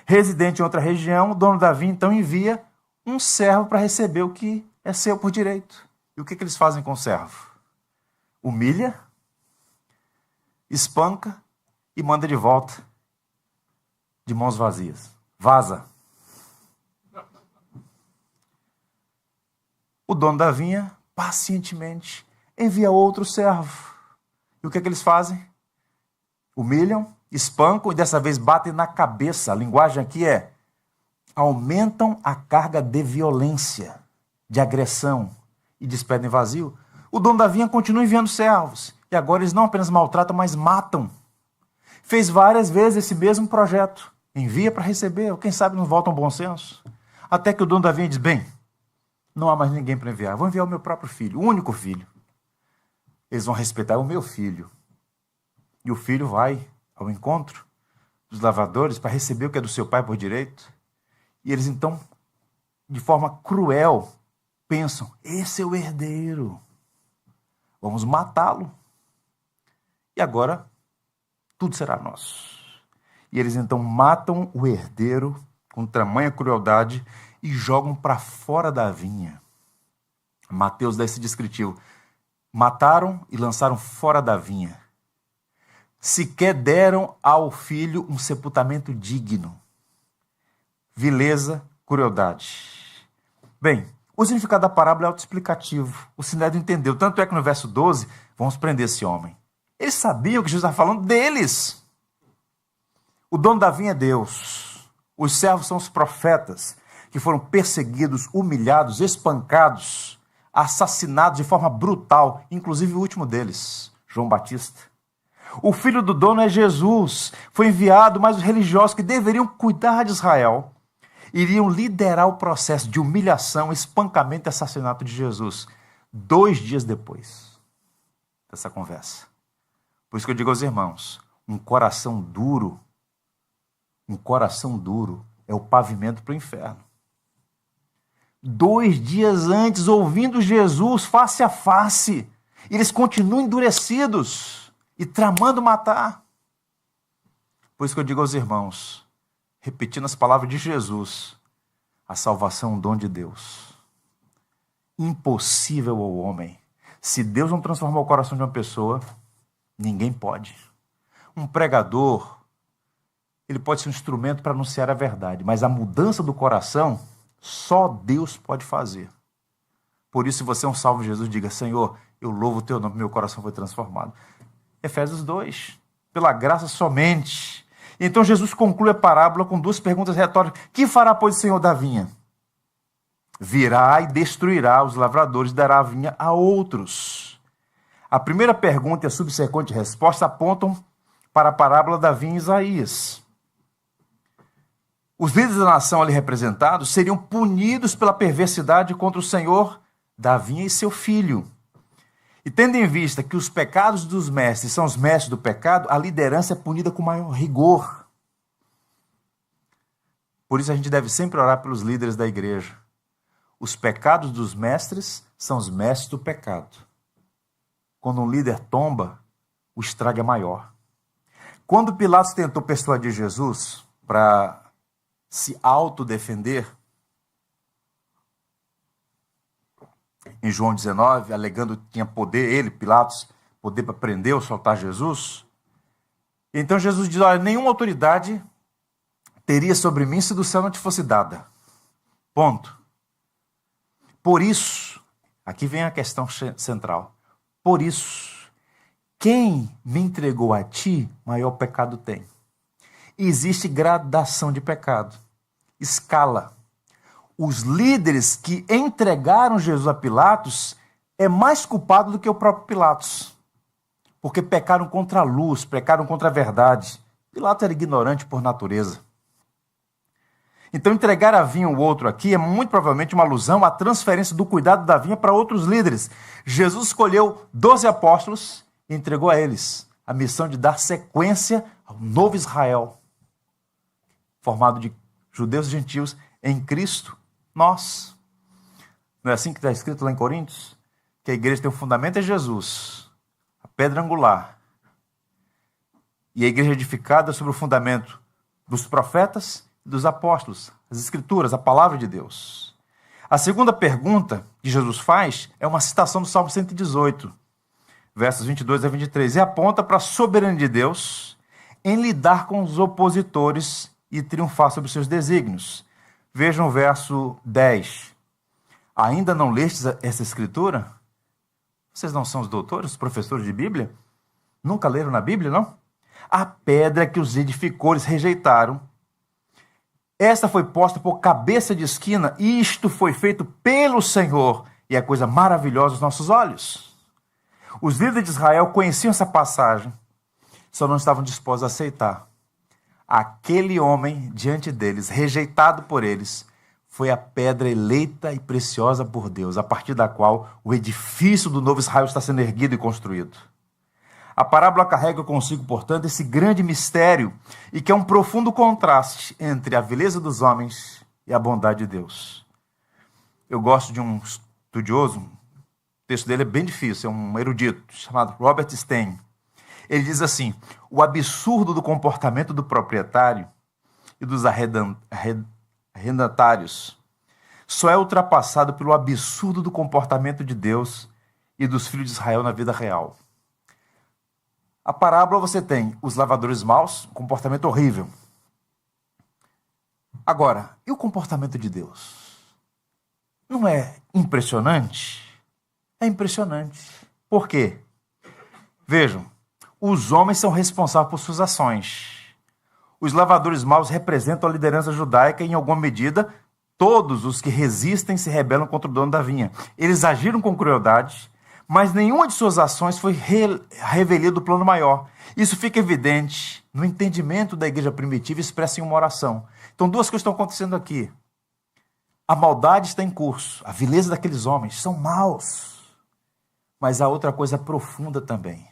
S1: Residente em outra região, o dono da vinha então envia um servo para receber o que é seu por direito. E o que eles fazem com o servo? Humilha, espanca e manda de volta de mãos vazias. Vaza. O dono da vinha, pacientemente, envia outro servo. E o que eles fazem? Humilham, espancam e dessa vez batem na cabeça. A linguagem aqui é: aumentam a carga de violência, de agressão e despedem vazio. O dono da vinha continua enviando servos. E agora eles não apenas maltratam, mas matam. Fez várias vezes esse mesmo projeto. Envia para receber, ou quem sabe não volta um bom senso. Até que o dono da vinha diz: bem, não há mais ninguém para enviar. Vou enviar o meu próprio filho, o único filho. Eles vão respeitar o meu filho. E o filho vai ao encontro dos lavradores para receber o que é do seu pai por direito. E eles então, de forma cruel, pensam: esse é o herdeiro. Vamos matá-lo. E agora, tudo será nosso. E eles então matam o herdeiro com tamanha crueldade e jogam para fora da vinha. Mateus dá esse descritivo: mataram e lançaram fora da vinha. Sequer deram ao filho um sepultamento digno. Vileza, crueldade. Bem, o significado da parábola é autoexplicativo. O Sinédrio entendeu. Tanto é que no verso 12, vamos prender esse homem. Eles sabiam que Jesus estava falando deles. O dono da vinha é Deus. Os servos são os profetas, que foram perseguidos, humilhados, espancados, assassinados de forma brutal, inclusive o último deles, João Batista. O filho do dono é Jesus, foi enviado, mas os religiosos que deveriam cuidar de Israel iriam liderar o processo de humilhação, espancamento e assassinato de Jesus. 2 dias depois dessa conversa. Por isso que eu digo aos irmãos, um coração duro é o pavimento para o inferno. 2 dias antes, ouvindo Jesus face a face, eles continuam endurecidos e tramando matar. Por isso que eu digo aos irmãos, repetindo as palavras de Jesus, a salvação é um dom de Deus. Impossível ao homem. Se Deus não transformar o coração de uma pessoa, ninguém pode. Um pregador, ele pode ser um instrumento para anunciar a verdade, mas a mudança do coração, só Deus pode fazer. Por isso, se você é um salvo de Jesus, diga: Senhor, eu louvo o teu nome, meu coração foi transformado. Efésios 2, pela graça somente. Então Jesus conclui a parábola com 2 perguntas retóricas. Que fará, pois, o Senhor da vinha? Virá e destruirá os lavradores e dará a vinha a outros. A primeira pergunta e a subsequente resposta apontam para a parábola da vinha em Isaías. Os líderes da nação ali representados seriam punidos pela perversidade contra o Senhor da vinha e seu filho. E tendo em vista que os pecados dos mestres são os mestres do pecado, a liderança é punida com maior rigor. Por isso a gente deve sempre orar pelos líderes da igreja. Os pecados dos mestres são os mestres do pecado. Quando um líder tomba, o estrago é maior. Quando Pilatos tentou persuadir Jesus para se autodefender, em João 19, alegando que tinha poder, ele, Pilatos, poder para prender ou soltar Jesus. Então Jesus diz: olha, nenhuma autoridade teria sobre mim se do céu não te fosse dada. Ponto. Por isso, aqui vem a questão central. Por isso, quem me entregou a ti, maior pecado tem. Existe gradação de pecado, escala. Os líderes que entregaram Jesus a Pilatos é mais culpado do que o próprio Pilatos, porque pecaram contra a luz, pecaram contra a verdade. Pilatos era ignorante por natureza. Então, entregar a vinha ao outro aqui é muito provavelmente uma alusão à transferência do cuidado da vinha para outros líderes. Jesus escolheu 12 apóstolos e entregou a eles a missão de dar sequência ao novo Israel, formado de judeus e gentios em Cristo, nós. Não é assim que está escrito lá em Coríntios? Que a igreja tem um fundamento, é Jesus, a pedra angular. E a igreja é edificada sobre o fundamento dos profetas e dos apóstolos, as escrituras, a palavra de Deus. A segunda pergunta que Jesus faz é uma citação do Salmo 118, versos 22 a 23, e aponta para a soberania de Deus em lidar com os opositores e triunfar sobre os seus desígnios. Vejam o verso 10. Ainda não lestes essa escritura? Vocês não são os doutores, os professores de Bíblia? Nunca leram na Bíblia, não? A pedra que os edificadores rejeitaram, esta foi posta por cabeça de esquina, e isto foi feito pelo Senhor, e é coisa maravilhosa aos nossos olhos. Os líderes de Israel conheciam essa passagem, só não estavam dispostos a aceitar. Aquele homem diante deles, rejeitado por eles, foi a pedra eleita e preciosa por Deus, a partir da qual o edifício do novo Israel está sendo erguido e construído. A parábola carrega consigo, portanto, esse grande mistério, e que é um profundo contraste entre a vileza dos homens e a bondade de Deus. Eu gosto de um estudioso, o texto dele é bem difícil, é um erudito, chamado Robert Stein. Ele diz assim: o absurdo do comportamento do proprietário e dos arrendatários só é ultrapassado pelo absurdo do comportamento de Deus e dos filhos de Israel na vida real. A parábola você tem os lavradores maus, um comportamento horrível. Agora, e o comportamento de Deus? Não é impressionante? É impressionante. Por quê? Vejam, os homens são responsáveis por suas ações. Os lavradores maus representam a liderança judaica e, em alguma medida, todos os que resistem se rebelam contra o dono da vinha. Eles agiram com crueldade, mas nenhuma de suas ações foi revelia do plano maior. Isso fica evidente no entendimento da igreja primitiva expressa em uma oração. Então, 2 coisas estão acontecendo aqui. A maldade está em curso, a vileza daqueles homens são maus. Mas há outra coisa profunda também.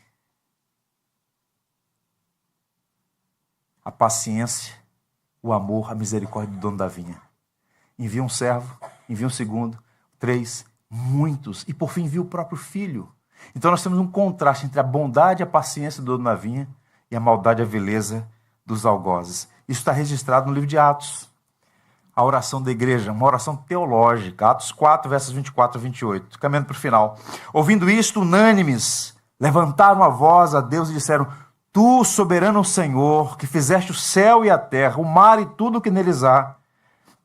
S1: A paciência, o amor, a misericórdia do dono da vinha. Envia um servo, envia um segundo, 3, muitos, e por fim envia o próprio filho. Então nós temos um contraste entre a bondade e a paciência do dono da vinha e a maldade e a vileza dos algozes. Isso está registrado no livro de Atos. A oração da igreja, uma oração teológica, Atos 4, versos 24 a 28, caminhando para o final. Ouvindo isto, unânimes, levantaram a voz a Deus e disseram: Tu, soberano Senhor, que fizeste o céu e a terra, o mar e tudo o que neles há,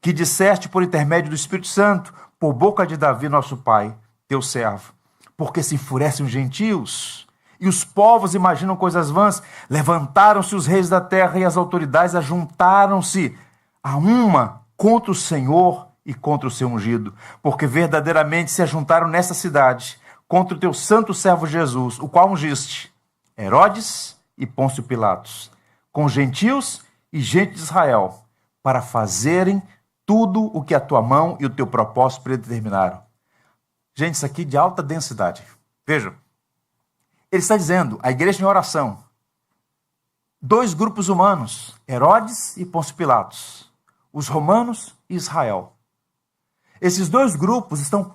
S1: que disseste por intermédio do Espírito Santo, por boca de Davi, nosso pai, teu servo, porque se enfurecem os gentios e os povos imaginam coisas vãs, levantaram-se os reis da terra e as autoridades ajuntaram-se a uma contra o Senhor e contra o seu ungido, porque verdadeiramente se ajuntaram nesta cidade contra o teu santo servo Jesus, o qual ungiste, Herodes e Pôncio Pilatos, com gentios e gente de Israel, para fazerem tudo o que a tua mão e o teu propósito predeterminaram. Gente, isso aqui de alta densidade. Vejam, ele está dizendo, a igreja em oração, 2 grupos humanos, Herodes e Pôncio Pilatos, os romanos e Israel. Esses 2 grupos estão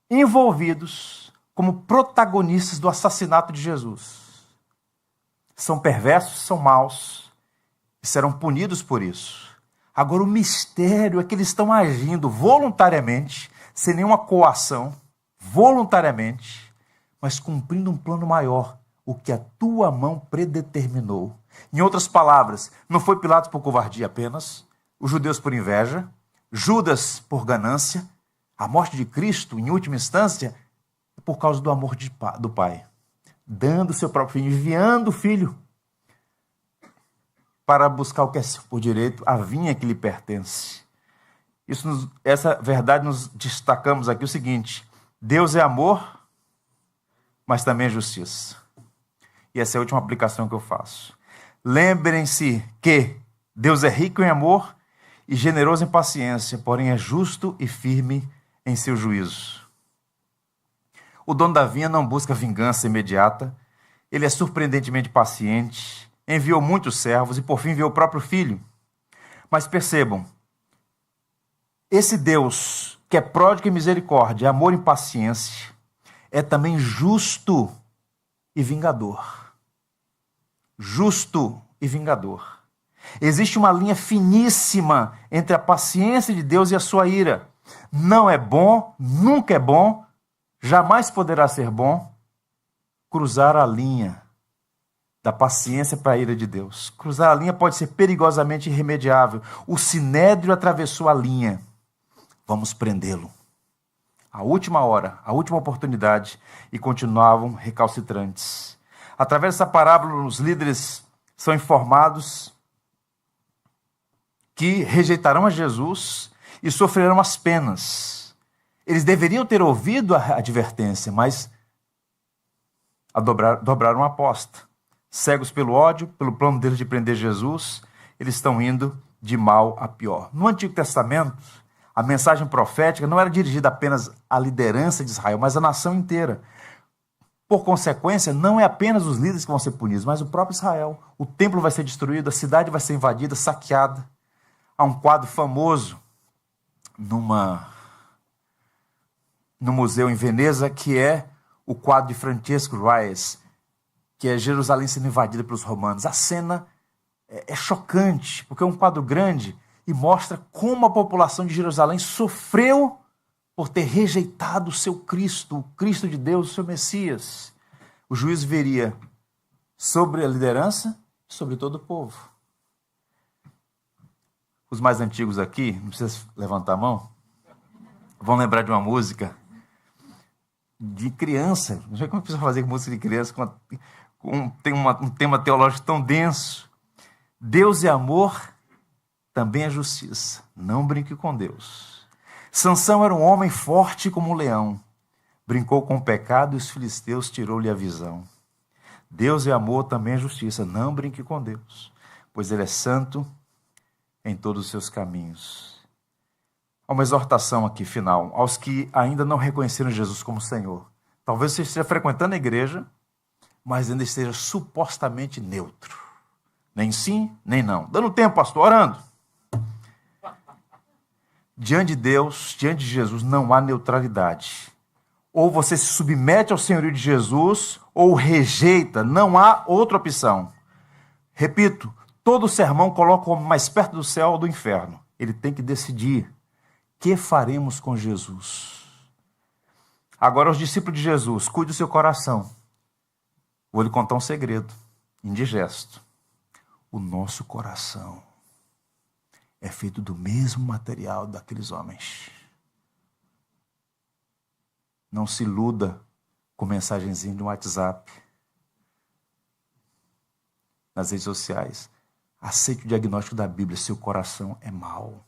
S1: envolvidos como protagonistas do assassinato de Jesus. São perversos, são maus e serão punidos por isso. Agora, o mistério é que eles estão agindo voluntariamente, sem nenhuma coação, voluntariamente, mas cumprindo um plano maior, o que a tua mão predeterminou. Em outras palavras, não foi Pilatos por covardia apenas, os judeus por inveja, Judas por ganância, a morte de Cristo, em última instância, é por causa do amor do Pai, dando o seu próprio filho, enviando o filho para buscar o que é por direito, a vinha que lhe pertence. Essa verdade nos destacamos aqui o seguinte: Deus é amor, mas também é justiça. E essa é a última aplicação que eu faço. Lembrem-se que Deus é rico em amor e generoso em paciência, porém é justo e firme em seu juízo. O dono da vinha não busca vingança imediata, ele é surpreendentemente paciente, enviou muitos servos e por fim enviou o próprio filho. Mas percebam, esse Deus que é pródigo em misericórdia, amor e paciência, é também justo e vingador. Justo e vingador. Existe uma linha finíssima entre a paciência de Deus e a sua ira. Não é bom, nunca é bom, jamais poderá ser bom cruzar a linha da paciência para a ira de Deus. Cruzar a linha pode ser perigosamente irremediável. O Sinédrio atravessou a linha. Vamos prendê-lo. A última hora, a última oportunidade, e continuavam recalcitrantes. Através dessa parábola, os líderes são informados que rejeitarão a Jesus e sofrerão as penas. Eles deveriam ter ouvido a advertência, mas dobraram a aposta. Cegos pelo ódio, pelo plano deles de prender Jesus, eles estão indo de mal a pior. No Antigo Testamento, a mensagem profética não era dirigida apenas à liderança de Israel, mas à nação inteira. Por consequência, não é apenas os líderes que vão ser punidos, mas o próprio Israel. O templo vai ser destruído, a cidade vai ser invadida, saqueada. Há um quadro famoso no museu em Veneza, que é o quadro de Francesco Reyes, que é Jerusalém sendo invadida pelos romanos. A cena é chocante, porque é um quadro grande e mostra como a população de Jerusalém sofreu por ter rejeitado o seu Cristo, o Cristo de Deus, o seu Messias. O juízo viria sobre a liderança e sobre todo o povo. Os mais antigos aqui, não precisa levantar a mão, vão lembrar de uma música de criança. Não sei como precisa fazer música de criança, tem um tema teológico tão denso. Deus é amor, também é justiça. Não brinque com Deus. Sansão era um homem forte como um leão. Brincou com o pecado e os filisteus tirou-lhe a visão. Deus é amor, também é justiça. Não brinque com Deus, pois Ele é santo em todos os seus caminhos. Há uma exortação aqui final aos que ainda não reconheceram Jesus como Senhor. Talvez você esteja frequentando a igreja, mas ainda esteja supostamente neutro. Nem sim, nem não. Dando tempo, pastor, orando. Diante de Deus, diante de Jesus, não há neutralidade. Ou você se submete ao senhorio de Jesus, ou rejeita. Não há outra opção. Repito, todo sermão coloca o homem mais perto do céu ou do inferno. Ele tem que decidir. O que faremos com Jesus? Agora, os discípulos de Jesus, cuide do seu coração. Vou lhe contar um segredo, indigesto. O nosso coração é feito do mesmo material daqueles homens. Não se iluda com mensagenzinha no WhatsApp, nas redes sociais. Aceite o diagnóstico da Bíblia, seu coração é mau.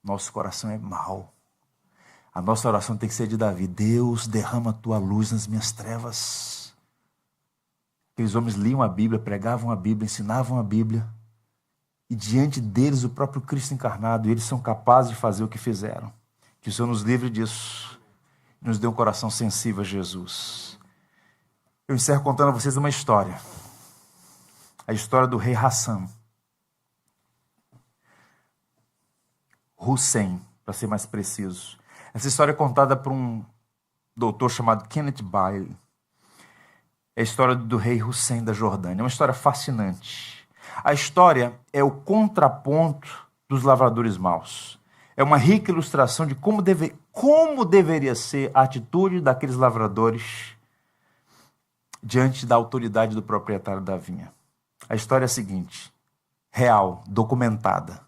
S1: Nosso coração é mau. A nossa oração tem que ser de Davi. Deus, derrama a tua luz nas minhas trevas. Aqueles homens liam a Bíblia, pregavam a Bíblia, ensinavam a Bíblia. E diante deles o próprio Cristo encarnado. E eles são capazes de fazer o que fizeram. Que o Senhor nos livre disso. Nos dê um coração sensível a Jesus. Eu encerro contando a vocês uma história. A história do rei Hassan. Hussein, para ser mais preciso. Essa história é contada por um doutor chamado Kenneth Bailey. É a história do rei Hussein da Jordânia. É uma história fascinante. A história é o contraponto dos lavradores maus. É uma rica ilustração de como deveria ser a atitude daqueles lavradores diante da autoridade do proprietário da vinha. A história é a seguinte, real, documentada.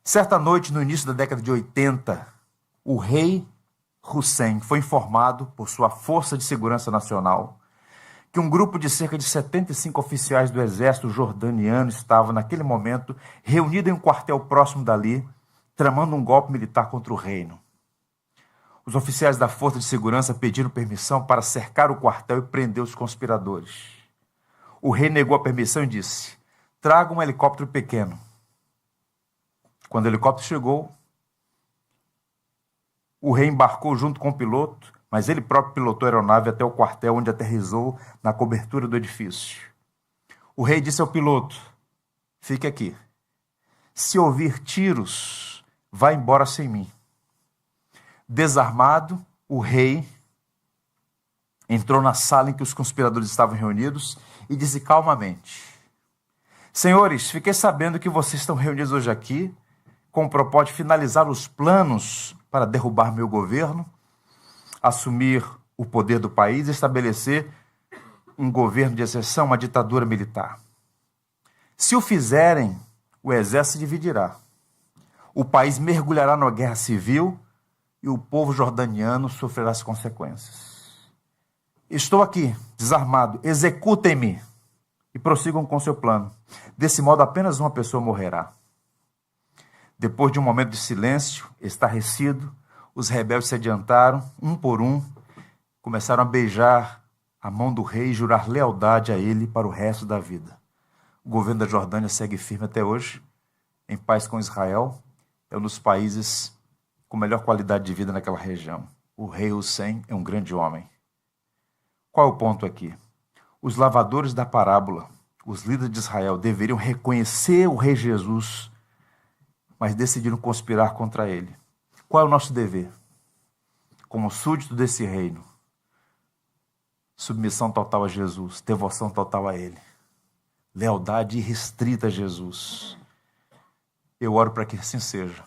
S1: Certa noite, no início da década de 80, o rei Hussein foi informado por sua Força de Segurança Nacional que um grupo de cerca de 75 oficiais do exército jordaniano estava, naquele momento, reunido em um quartel próximo dali, tramando um golpe militar contra o reino. Os oficiais da Força de Segurança pediram permissão para cercar o quartel e prender os conspiradores. O rei negou a permissão e disse, traga um helicóptero pequeno. Quando o helicóptero chegou, o rei embarcou junto com o piloto, mas ele próprio pilotou a aeronave até o quartel, onde aterrissou na cobertura do edifício. O rei disse ao piloto, fique aqui. Se ouvir tiros, vá embora sem mim. Desarmado, o rei entrou na sala em que os conspiradores estavam reunidos e disse calmamente, senhores, fiquei sabendo que vocês estão reunidos hoje aqui com o propósito de finalizar os planos para derrubar meu governo, assumir o poder do país e estabelecer um governo de exceção, uma ditadura militar. Se o fizerem, o exército se dividirá. O país mergulhará numa guerra civil e o povo jordaniano sofrerá as consequências. Estou aqui, desarmado, executem-me e prossigam com seu plano. Desse modo, apenas uma pessoa morrerá. Depois de um momento de silêncio, estarrecido, os rebeldes se adiantaram, um por um, começaram a beijar a mão do rei e jurar lealdade a ele para o resto da vida. O governo da Jordânia segue firme até hoje, em paz com Israel, é um dos países com melhor qualidade de vida naquela região. O rei Hussein é um grande homem. Qual é o ponto aqui? Os lavadores da parábola, os líderes de Israel, deveriam reconhecer o rei Jesus, mas decidiram conspirar contra ele. Qual é o nosso dever? Como súdito desse reino, submissão total a Jesus, devoção total a ele, lealdade irrestrita a Jesus. Eu oro para que assim seja,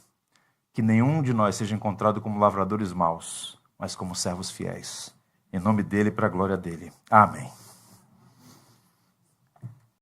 S1: que nenhum de nós seja encontrado como lavradores maus, mas como servos fiéis. Em nome dele e para a glória dele. Amém.